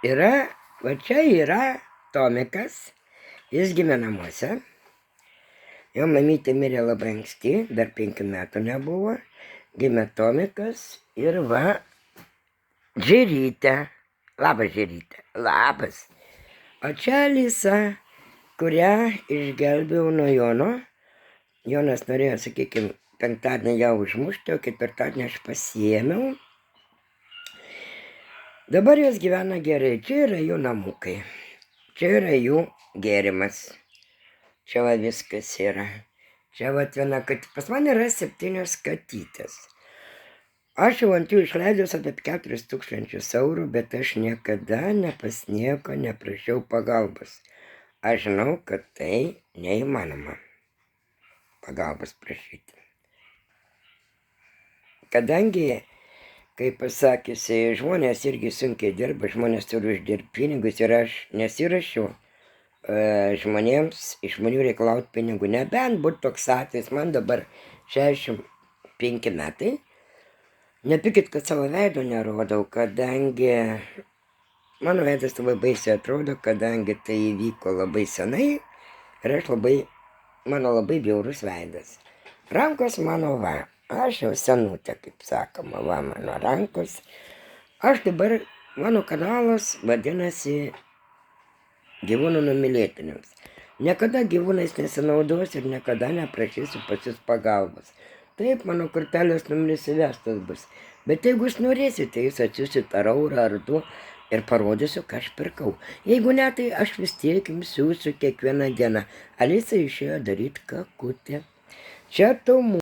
Va čia yra Tomikas, jis gimė namuose. Jo mamytė mirė labai anksti, dar 5 metų nebuvo. Gimė Tomikas ir va Džerytė. Labas, Džerytė. Labas. O čia Alisa, kurią išgelbėjau nuo Jono. Jonas norėjo, sakykime, penktadienį ją užmušti, o ketvirtadienį aš pasiėmiau. Dabar jos gyvena gerai. Čia yra jų namukai. Čia yra jų gėrimas. Čia va viskas yra. Čia va viena, kad pas man yra 7 katytės. Aš jau ant jų išleidžiu apie 4000 eurų, bet aš niekada pas nieko neprašiau pagalbos. Aš žinau, kad tai neįmanoma pagalbos prašyti. Kadangi, kaip pasakysi, žmonės irgi sunkiai dirba, žmonės turi uždirbti pinigus ir aš nesirašiau žmonių reikalauti pinigų. Nebent būtų toks atvejis, man dabar 65 metai. Nepykit, kad savo veido nerodau, kadangi mano veidas labai baisiai atrodo, kadangi tai įvyko labai senai ir mano labai bjaurus veidas. Rankos mano va, aš jau senutė, kaip sakoma, va mano rankos. Aš dabar, mano kanalas vadinasi Gyvūnų numylėtiniams. Niekada gyvūnais nesinaudos ir niekada neprašysiu pas jūs pagalbos. Taip, mano kortelės numeris įvestas bus. Bet jeigu jūs norėsite, jūs atsiųsit ar eurą ar 2 ir parodysiu, ką aš pirkau. Jeigu ne, tai aš vis tiek jums siūsiu kiekvieną dieną. Alisa išėjo daryti kakutę. Čia Tomu.